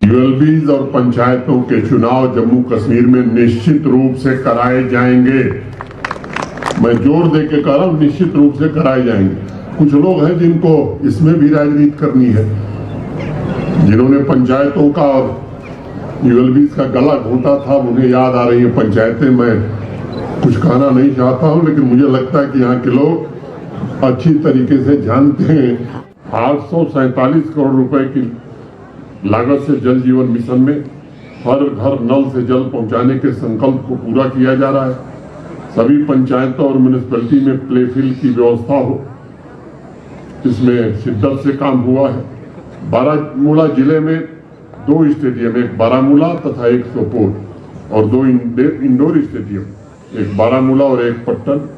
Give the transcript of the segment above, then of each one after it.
यूएलबीज और पंचायतों के चुनाव जम्मू कश्मीर में निश्चित रूप से कराए जाएंगे। मैं जोर दे के कह रहा हूं, निश्चित रूप से कराए जाएंगे। कुछ लोग हैं जिनको इसमें भी राजनीति करनी है, जिन्होंने पंचायतों का और यूएलबीज का गला घोंटा था, उन्हें याद आ रही है पंचायतें। मैं कुछ कहना नहीं चाहता हूं, लेकिन मुझे लगता है कि यहाँ के लोग अच्छी तरीके से जानते हैं। 847 करोड़ रुपए की लागत से जल जीवन मिशन में हर घर नल से जल पहुंचाने के संकल्प को पूरा किया जा रहा है। सभी पंचायतों और म्युनिसिपैलिटी में प्ले फील्ड की व्यवस्था हो, इसमें शिद्दत से काम हुआ है। बारामूला जिले में 2 स्टेडियम, एक बारामूला तथा एक सोपोर, और 2 इंडोर स्टेडियम, एक बारामूला और एक पट्टन।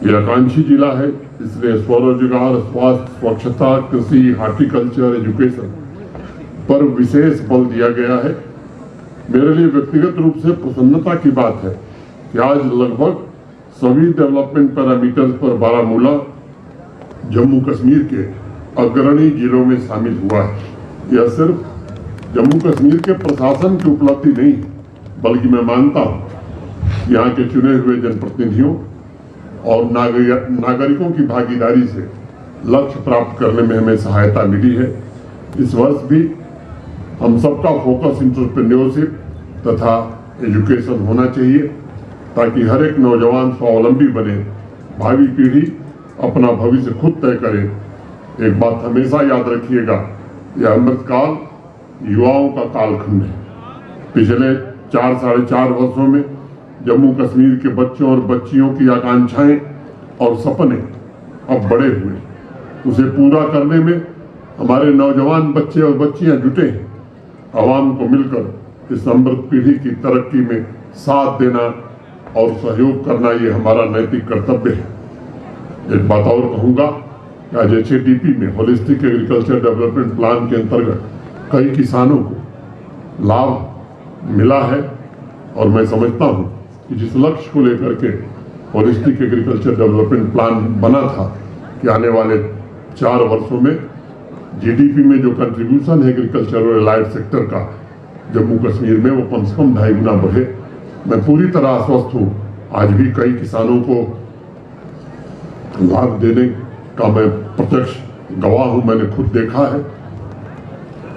यह आकांक्षी जिला है, इसलिए स्वरोजगार, स्वास्थ्य, स्वच्छता, कृषि, हार्टिकल्चर, एजुकेशन पर विशेष बल दिया गया है। मेरे लिए व्यक्तिगत रूप से प्रसन्नता की बात है कि आज लगभग सभी डेवलपमेंट पैरामीटर्स पर बारामूला जम्मू कश्मीर के अग्रणी जिलों में शामिल हुआ है। यह सिर्फ जम्मू कश्मीर के प्रशासन की उपलब्धि नहीं, बल्कि मैं मानता हूं यहाँ के चुने हुए जनप्रतिनिधियों और नागरिकों की भागीदारी से लक्ष्य प्राप्त करने में हमें सहायता मिली है। इस वर्ष भी हम सबका फोकस एंटरप्रेन्योरशिप तथा एजुकेशन होना चाहिए, ताकि हर एक नौजवान स्वावलंबी बने, भावी पीढ़ी अपना भविष्य खुद तय करे। एक बात हमेशा याद रखिएगा, यह अमृतकाल युवाओं का कालखंड है। पिछले 4-4.5 वर्षों में जम्मू कश्मीर के बच्चों और बच्चियों की आकांक्षाएं और सपने अब बड़े हुए। उसे पूरा करने में हमारे नौजवान बच्चे और बच्चियां जुटे हैं। आवाम को मिलकर इस अमृत पीढ़ी की तरक्की में साथ देना और सहयोग करना, ये हमारा नैतिक कर्तव्य है। एक बात और कहूँगा, आज HADP में होलिस्टिक एग्रीकल्चर डेवलपमेंट प्लान के अंतर्गत कई किसानों को लाभ मिला है, और मैं समझता हूँ कि जिस लक्ष्य को लेकर के होलिस्टिक एग्रीकल्चर डेवलपमेंट प्लान बना था कि आने वाले 4 वर्षों में GDP में जो कंट्रीब्यूशन है एग्रीकल्चर और एलाइड सेक्टर का जम्मू कश्मीर में, वो कम से कम 2.5 गुना बढ़े। मैं पूरी तरह आश्वस्त हूँ। आज भी कई किसानों को लाभ देने का मैं प्रत्यक्ष गवाह हूँ। मैंने खुद देखा है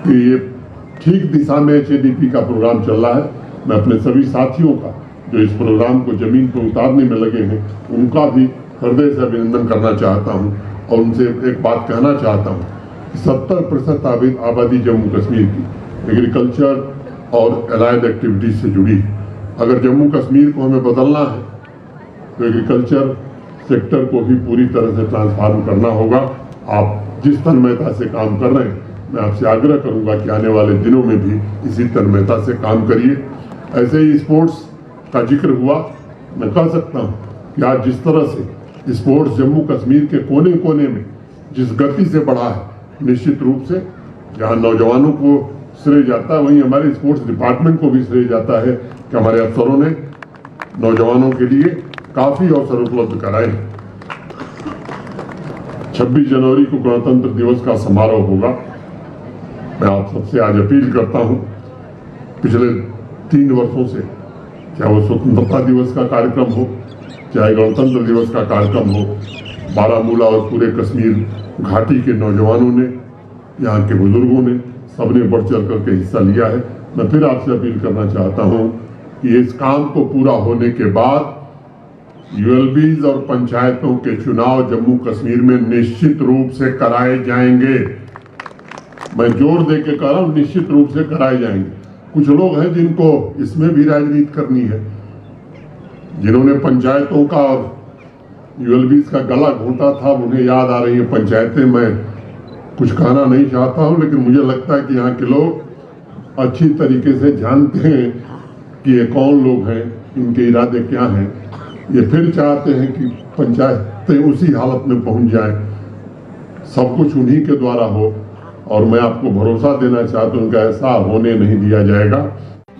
कि ये ठीक दिशा में HADP का प्रोग्राम चल रहा है। मैं अपने सभी साथियों का जो इस प्रोग्राम को जमीन पर उतारने में लगे हैं, उनका भी हृदय से अभिनंदन करना चाहता हूँ, और उनसे एक बात कहना चाहता हूँ, 70% आबादी जम्मू कश्मीर की एग्रीकल्चर और एलाइड एक्टिविटीज से जुड़ी है। अगर जम्मू कश्मीर को हमें बदलना है तो एग्रीकल्चर सेक्टर को भी पूरी तरह से ट्रांसफॉर्म करना होगा। आप जिस तन्मयता से काम कर रहे हैं, मैं आपसे आग्रह करूंगा कि आने वाले दिनों में भी इसी तन्मयता से काम करिए। ऐसे ही स्पोर्ट्स का जिक्र हुआ, मैं कह सकता हूँ कि आज जिस तरह से स्पोर्ट्स जम्मू कश्मीर के कोने कोने में जिस गति से बढ़ा है, निश्चित रूप से जहाँ नौजवानों को श्रेय जाता है, वहीं हमारे स्पोर्ट्स डिपार्टमेंट को भी श्रेय जाता है कि हमारे अफसरों ने नौजवानों के लिए काफी अवसर उपलब्ध कराए। 26 जनवरी को गणतंत्र दिवस का समारोह होगा। मैं आप सबसे आज अपील करता हूं, पिछले 3 वर्षों से, चाहे वो स्वतंत्रता दिवस का कार्यक्रम हो, चाहे गणतंत्र दिवस का कार्यक्रम हो, बारामूला और पूरे कश्मीर घाटी के नौजवानों ने, यहाँ के बुजुर्गों ने, सबने बढ़ चढ़ करके हिस्सा लिया है। मैं फिर आपसे अपील करना चाहता हूँ कि इस काम को पूरा होने के बाद यूएलबीज और पंचायतों के चुनाव जम्मू कश्मीर में निश्चित रूप से कराए जाएंगे। मैं जोर दे के कह रहा हूँ, निश्चित रूप से कराए जाएंगे। कुछ लोग हैं जिनको इसमें भी राजनीति करनी है, जिन्होंने पंचायतों का और यूएलबीज का गला घोंटा था, उन्हें याद आ रही है पंचायतें। मैं कुछ कहना नहीं चाहता हूं, लेकिन मुझे लगता है कि यहाँ के लोग अच्छी तरीके से जानते हैं कि ये कौन लोग हैं, इनके इरादे क्या हैं। ये फिर चाहते हैं कि पंचायतें उसी हालत में पहुंच जाएं, सब कुछ उन्हीं के द्वारा हो, और मैं आपको भरोसा देना चाहता हूं कि ऐसा होने नहीं दिया जाएगा।